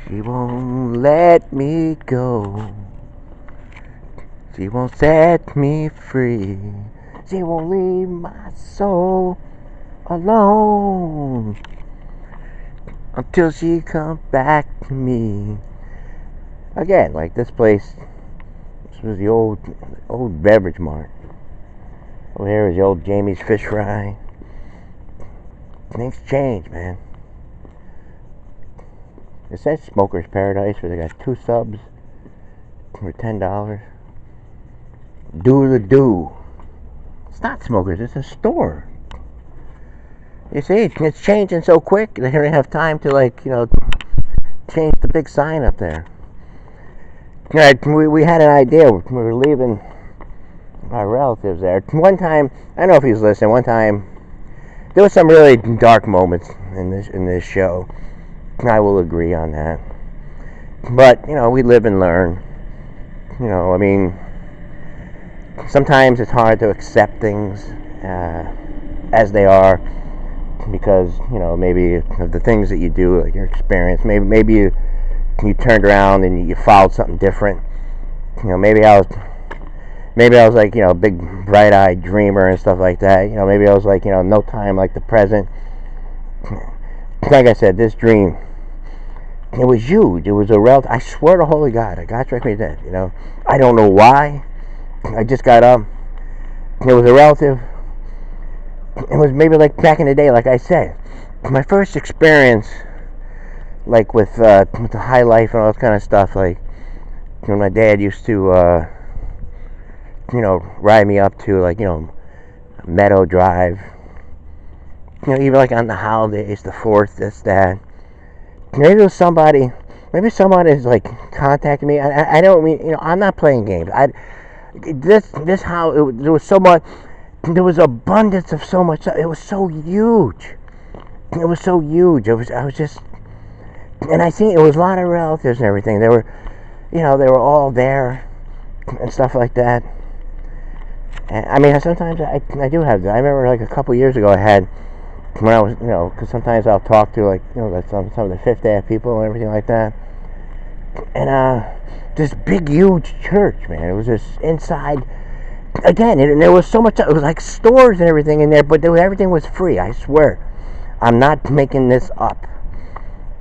She won't let me go. She won't set me free. She won't leave my soul alone until she comes back to me. Again, like this place, this was the old beverage mart. Over here is the old Jamie's Fish Fry. Things change, man. It says Smoker's Paradise, where they got 2 subs for $10. Do the do. It's not Smoker's, it's a store. You see, it's changing so quick, they don't have time to, change the big sign up there. We had an idea. We were leaving our relatives there. One time, I don't know if he was listening, one time, there was some really dark moments in this show. I will agree on that. But, we live and learn. Sometimes it's hard to accept things as they are because, maybe of the things that you do, like your experience. Maybe you turned around and you followed something different. Maybe I was like, big bright-eyed dreamer and stuff like that. Maybe I was like, no time like the present. Like I said, this dream, it was huge. It was a relative. I swear to holy God, God struck me dead. I don't know why. I just got up. It was a relative. It was maybe like back in the day, like I said. My first experience, like with the high life and all that kind of stuff, like when my dad used to, ride me up to, Meadow Drive. Even like on the holidays, the 4th, this, that. Maybe somebody's like contacting me. I don't mean, I'm not playing games. There was so much, there was abundance of so much. It was so huge. I was just, and I think it was a lot of relatives and everything. They were all there and stuff like that. And sometimes I do have that. I remember like a couple years ago I had, when I was, because sometimes I'll talk to some of the Fifth Ave people and everything like that. And this big, huge church, man. It was just inside. Again, and there was so much. It was like stores and everything in there, but everything was free. I swear, I'm not making this up.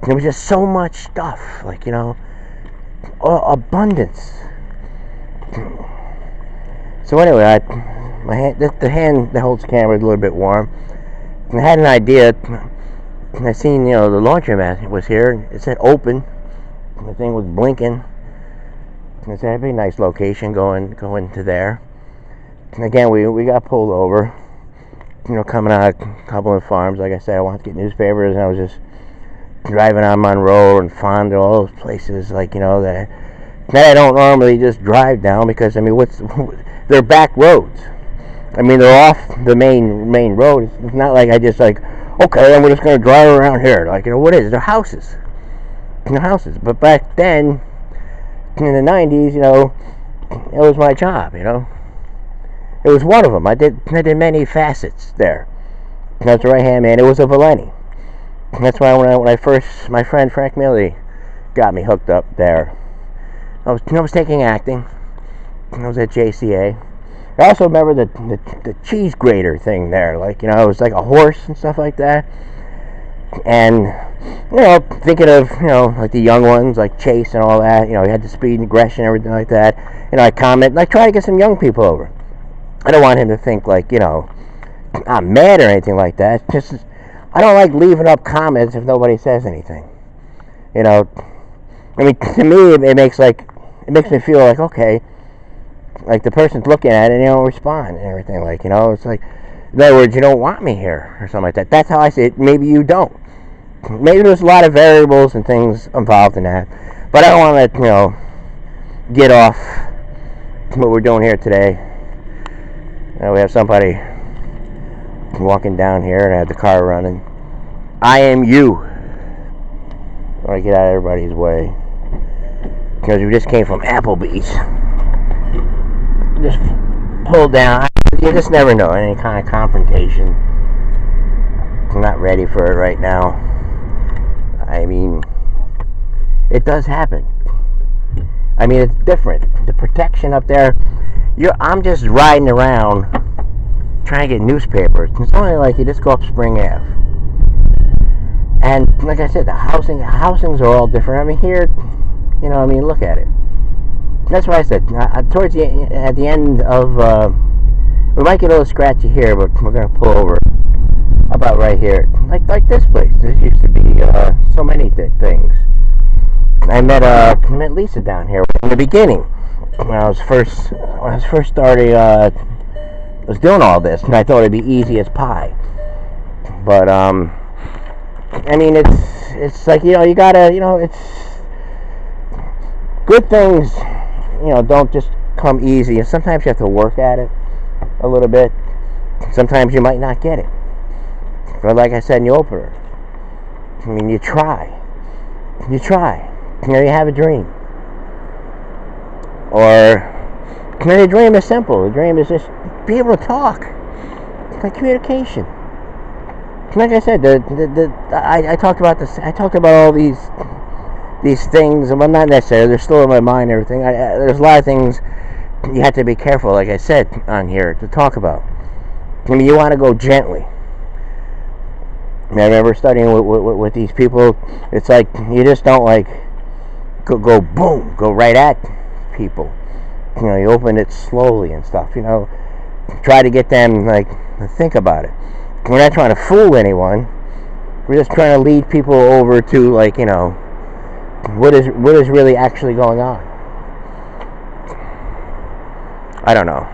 There was just so much stuff, abundance. So anyway, the hand that holds the camera is a little bit warm. And I had an idea. And I seen, the laundromat was here. It said open. The thing was blinking. And I said, that'd be a nice location going to there. And again, we got pulled over. Coming out of Cumberland Farms. Like I said, I wanted to get newspapers, and I was just driving on Monroe and Fonda, all those places, that I don't normally just drive down because, they're back roads. They're off the main road. It's not like I just okay, I'm just going to drive around here. What is it? They're houses. But back then, in the 90s, it was my job, It was one of them. I did many facets there. That's the right-hand man. It was a Valenti. That's why when I first, my friend Frank Milley got me hooked up there. I was taking acting. I was at JCA. I also remember the cheese grater thing there. It was like a horse and stuff like that. And, thinking of, like the young ones, like Chase and all that. You had the speed and aggression and everything like that. I comment, and I try to get some young people over. I don't want him to think, I'm mad or anything like that. Just, I don't like leaving up comments if nobody says anything. To me, it makes me feel like, okay, like the person's looking at it and they don't respond and everything, it's like, in other words, you don't want me here or something like that. That's how I see it. Maybe you don't. Maybe there's a lot of variables and things involved in that, but I don't want to get off what we're doing here today. We have somebody walking down here and I have the car running. I am you. I want to get out of everybody's way because we just came from Applebee's. Just pulled down. You just never know, any kind of confrontation. I'm not ready for it right now. it does happen. I mean, it's different. The protection up there, I'm just riding around trying to get newspapers. It's only like you just go up Spring Ave. And like I said, the housings are all different. I mean, here, look at it. That's why I said, at the end of, we might get a little scratchy here, but we're going to pull over about right here. Like this place. There used to be so many things. I met Lisa down here in the beginning when I was first started was doing all this, and I thought it'd be easy as pie. But I mean, it's like, you gotta, it's good things, don't just come easy, and sometimes you have to work at it a little bit. Sometimes you might not get it, but like I said in the opener, I mean, you try. You have a dream. Or, the dream is simple. The dream is just be able to talk. It's like communication. Like I said, I talked about this. I talked about all these things. Well, not necessarily. They're still in my mind and everything. There's a lot of things you have to be careful, like I said, on here to talk about. I mean, you want to go gently. I remember studying with these people. It's like you just don't go boom, go right at people. You open it slowly and stuff. Try to get them to think about it. We're not trying to fool anyone. We're just trying to lead people over to what is really actually going on. I don't know.